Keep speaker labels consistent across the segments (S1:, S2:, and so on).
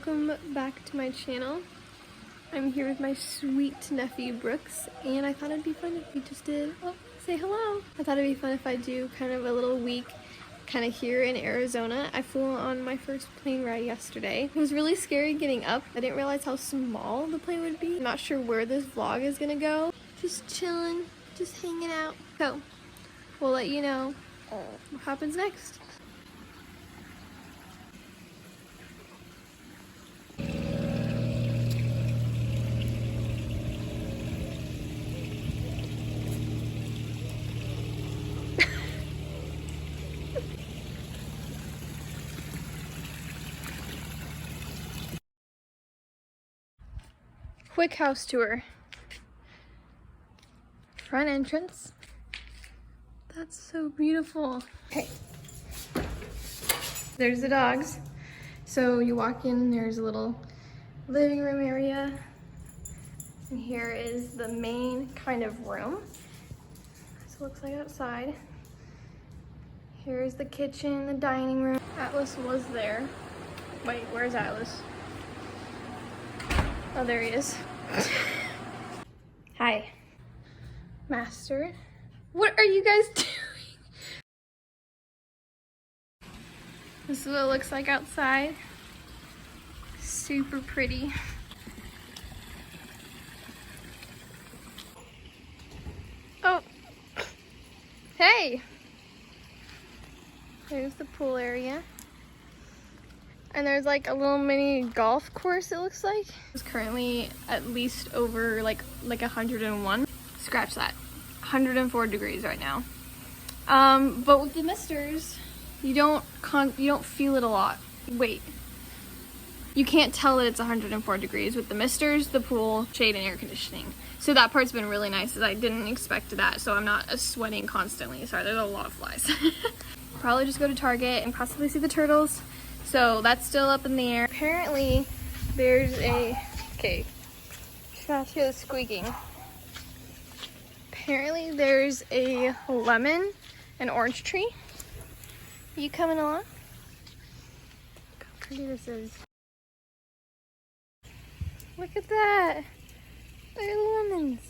S1: Welcome back to my channel. I'm here with my sweet nephew Brooks, and I thought it'd be fun if we just did, say hello. I thought it'd be fun if I do kind of a little week kind of here in Arizona. I flew on my first plane ride yesterday. It was really scary getting up. I didn't realize how small the plane would be. I'm not sure where this vlog is gonna go. Just chilling, just hanging out. So we'll let you know what happens next. Quick house tour. Front entrance. That's so beautiful. Okay. There's the dogs. So you walk in, there's a little living room area. And here is the main kind of room. That's what it looks like outside. Here's the kitchen, the dining room. Atlas was there. Wait, where's Atlas? Oh, there he is. Hi. Master. What are you guys doing? This is what it looks like outside. Super pretty. Oh. Hey. There's the pool area. And there's like a little mini golf course, it looks like. It's currently at least over like 101. Scratch that. 104 degrees right now. But with the misters, you don't feel it a lot. Wait. You can't tell that it's 104 degrees with the misters, the pool, shade, and air conditioning. So that part's been really nice, as I didn't expect that, so I'm not sweating constantly. Sorry, there's a lot of flies. Probably just go to Target and possibly see the turtles. So that's still up in the air. Apparently there's a, okay, try to hear the squeaking. Apparently there's a lemon and orange tree. Are you coming along? Look how pretty this is. Look at that. They're lemons.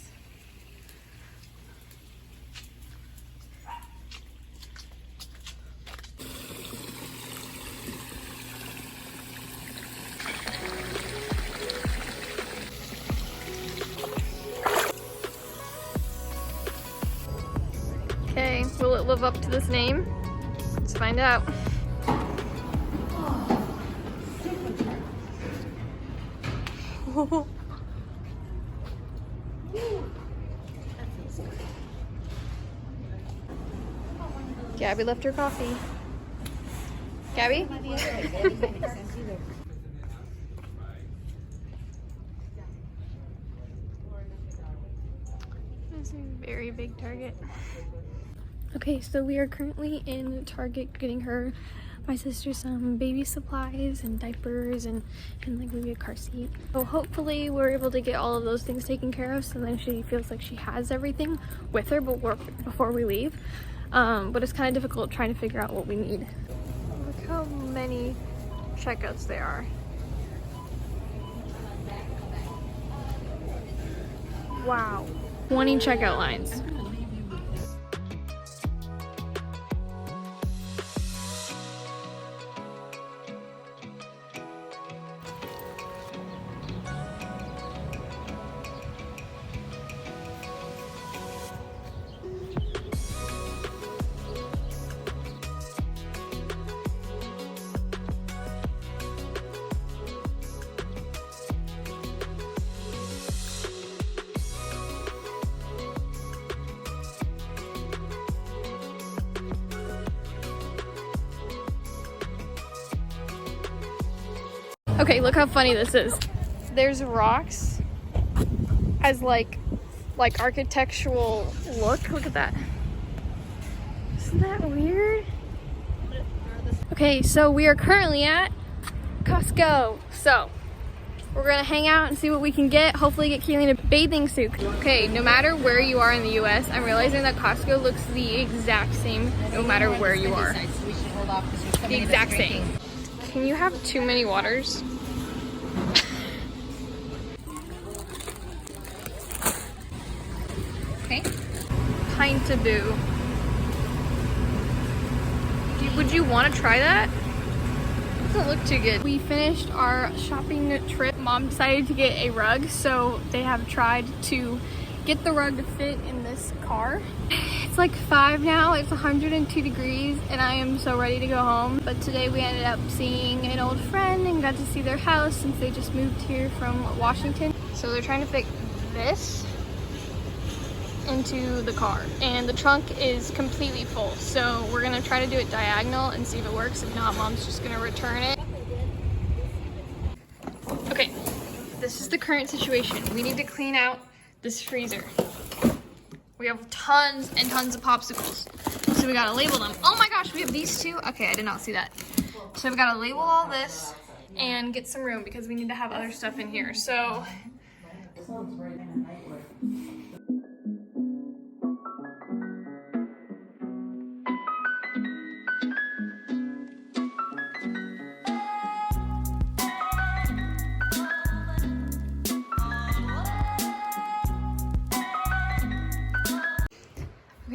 S1: Okay, will it live up to this name? Let's find out. Gabby left her coffee. Gabby? This is a very big Target. Okay, so we are currently in Target getting my sister some baby supplies and diapers and like maybe a car seat. So hopefully we're able to get all of those things taken care of, so then she feels like she has everything with her before we leave. But it's kind of difficult trying to figure out what we need. Look how many checkouts there are. Wow. 20 checkout lines. Okay, look how funny this is. There's rocks as like architectural look. Look at that. Isn't that weird? Okay, so we are currently at Costco. So we're gonna hang out and see what we can get. Hopefully get Keelan a bathing suit. Okay, no matter where you are in the US, I'm realizing that Costco looks the exact same no matter where you are. The exact same. Can you have too many waters? Pint-a-boo. Would you want to try that? Doesn't look too good. We finished our shopping trip. Mom decided to get a rug, so they have tried to get the rug to fit in this car. It's like 5 now, it's 102 degrees, and I am so ready to go home. But today we ended up seeing an old friend and got to see their house since they just moved here from Washington. So they're trying to fit this into the car, and the trunk is completely full, so we're gonna try to do it diagonal and see if it works. If not, Mom's just gonna return it. Okay, this is the current situation. We need to clean out this freezer. We have tons and tons of popsicles, so we gotta label them. Oh my gosh, we have these two. Okay, I did not see that. So we gotta label all this and get some room because we need to have other stuff in here. So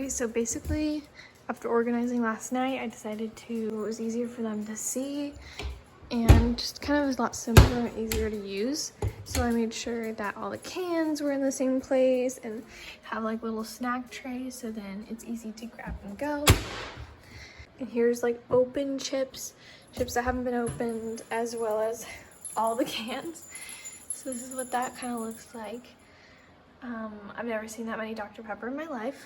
S1: so basically, after organizing last night, I decided it was easier for them to see and just kind of was a lot simpler and easier to use. So I made sure that all the cans were in the same place and have like little snack trays, so then it's easy to grab and go. And here's like open chips that haven't been opened, as well as all the cans. So this is what that kind of looks like. I've never seen that many Dr. Pepper in my life.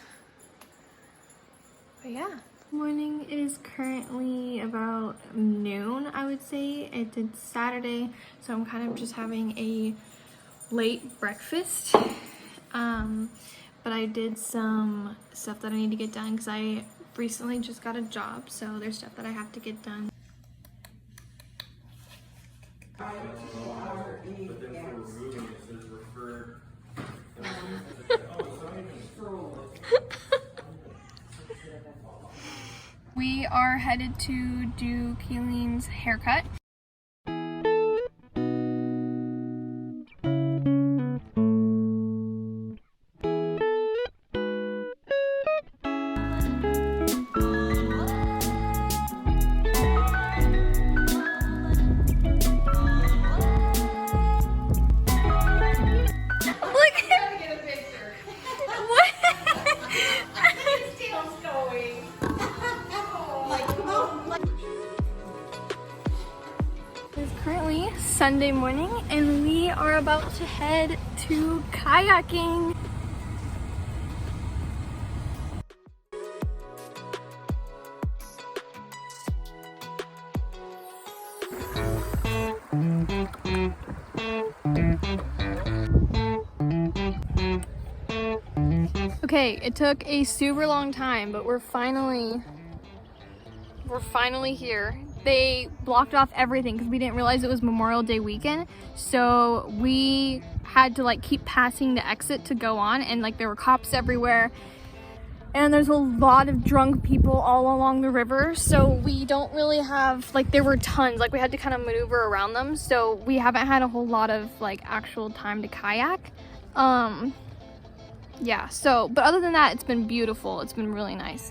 S1: But yeah, the morning is currently about noon, I would say. It's Saturday, so I'm kind of just having a late breakfast. But I did some stuff that I need to get done because I recently just got a job, so there's stuff that I have to get done. We are headed to do Kayleen's haircut. Sunday morning, and we are about to head to kayaking. Okay, it took a super long time, but we're finally here. They blocked off everything because we didn't realize it was Memorial Day weekend, so we had to like keep passing the exit to go on, and like there were cops everywhere, and there's a lot of drunk people all along the river, so we don't really have, like, there were tons, like we had to kind of maneuver around them, so we haven't had a whole lot of like actual time to kayak. Yeah, so but other than that, it's been beautiful. It's been really nice.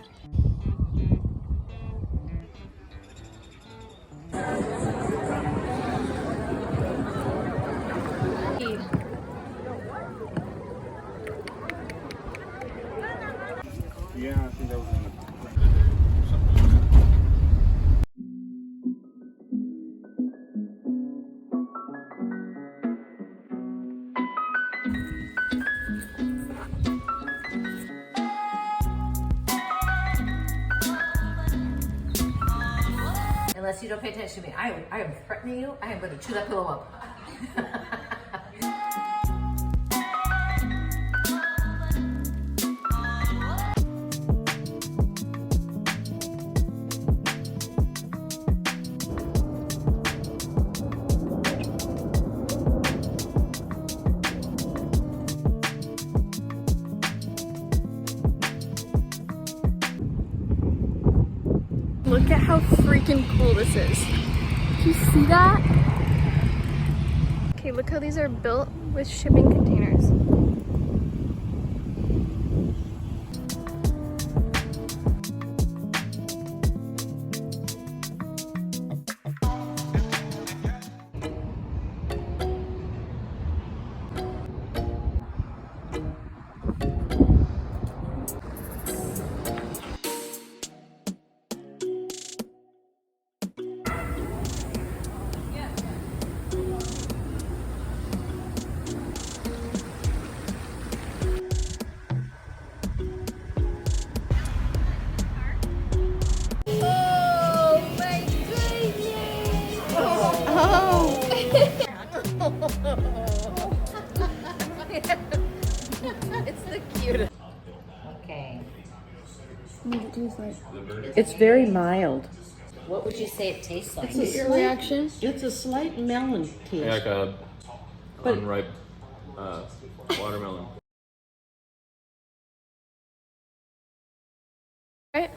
S2: Yeah, I think that was in the
S3: Unless you don't pay attention to me, I am threatening you. I am going to chew that pillow up.
S1: Look at how freaking cool this is. Do you see that? Okay, look how these are built with shipping containers. What does it taste like?
S2: It's very mild.
S3: What would you say it tastes like?
S1: Get your reaction.
S2: It's a slight melon taste.
S4: Like a unripe watermelon.
S1: Right?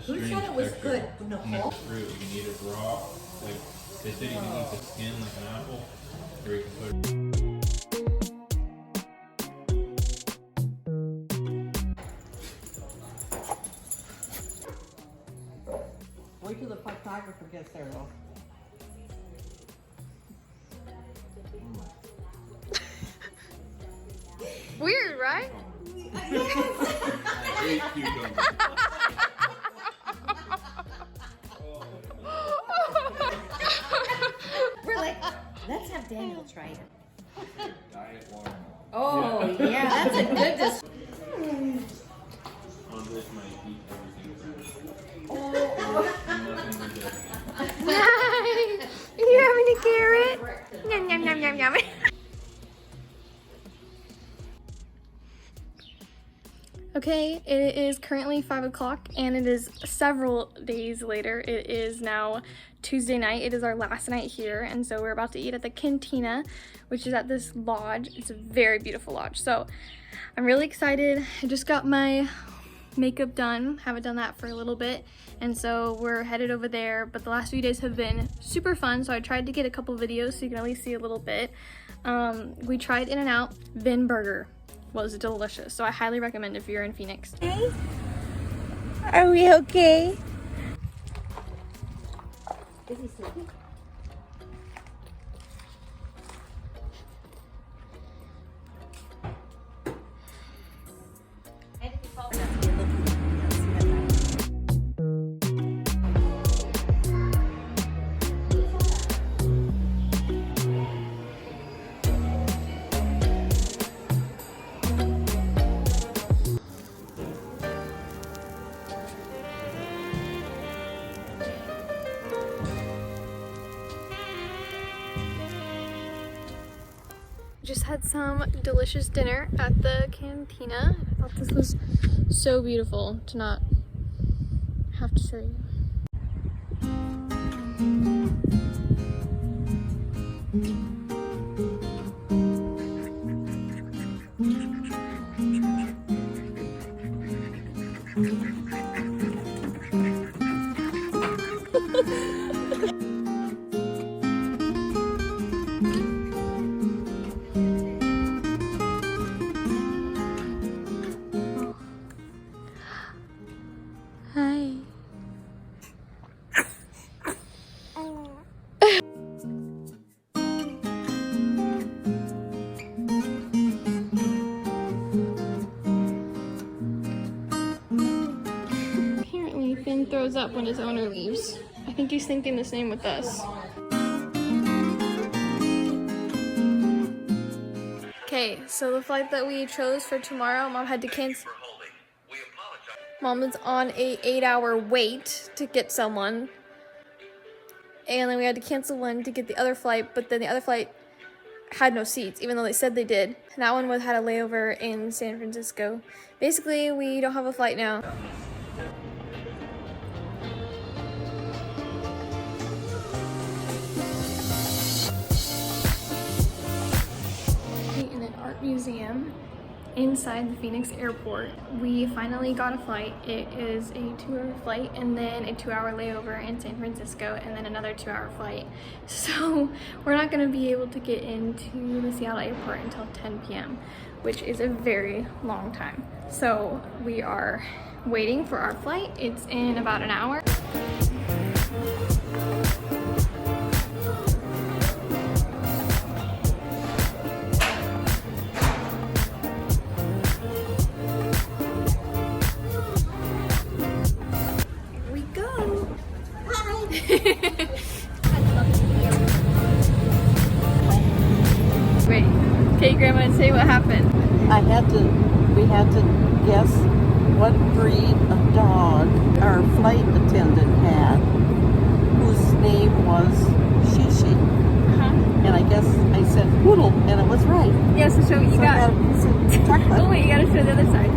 S3: Who said it was good? Nicole?
S4: Fruit. You can eat it raw. Like they said, you can eat the skin like an apple, or you can put it.
S2: Wait till the photographer gets there, though.
S1: Weird, right?
S3: We're like, let's have Daniel try it.
S4: Diet watermelon.
S3: Oh, yeah, that's a good
S4: On this might eat everything.
S1: You having a carrot? Yum, yum, yum, yum, yum. Okay, it is currently 5 o'clock and it is several days later. It is now Tuesday night. It is our last night here, and so we're about to eat at the Cantina, which is at this lodge. It's a very beautiful lodge. So I'm really excited. I just got my makeup done. Haven't done that for a little bit, and so we're headed over there. But the last few days have been super fun, so I tried to get a couple videos so you can at least see a little bit. We tried In-N-Out. Vin Burger was delicious, so I highly recommend if you're in Phoenix. Hey, are we okay?
S3: Is he sleeping?
S1: Just had some delicious dinner at the Cantina. I thought this was so beautiful to not have to show you. Hi. Apparently, Finn throws up when his owner leaves. I think he's thinking the same with us. Okay, so the flight that we chose for tomorrow, Mom had to cancel. Mom was on a 8-hour wait to get someone, and then we had to cancel one to get the other flight, but then the other flight had no seats, even though they said they did. And that one had a layover in San Francisco. Basically, we don't have a flight now. In an art museum inside the Phoenix airport. We finally got a flight. It is a 2-hour flight and then a 2-hour layover in San Francisco and then another 2-hour flight. So we're not going to be able to get into the Seattle airport until 10 p.m., which is a very long time. So we are waiting for our flight. It's in about an hour. Wait, okay, Grandma, say what happened.
S2: We had to guess what breed of dog our flight attendant had, whose name was Shishi. And I guess I said poodle, and it was right.
S1: Yeah, so you got.
S2: Chocolate.
S1: Oh wait, you gotta show the other side.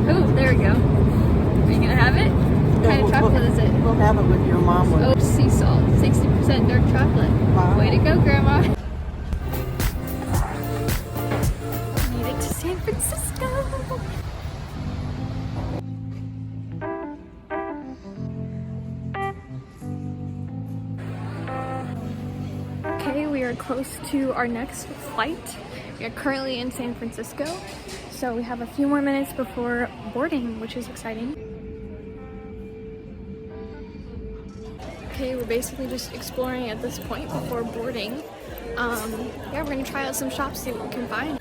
S1: Oh, there we go. Are you gonna have it? What kind of chocolate is it?
S2: We'll have it with your mom.
S1: Oh, sea salt. 60% dark chocolate.
S2: Wow.
S1: Way to go, Grandma. Made it to San Francisco. Okay, we are close to our next flight. We are currently in San Francisco, so we have a few more minutes before boarding, which is exciting. Okay, we're basically just exploring at this point before boarding. Yeah, we're gonna try out some shops, see what we can find.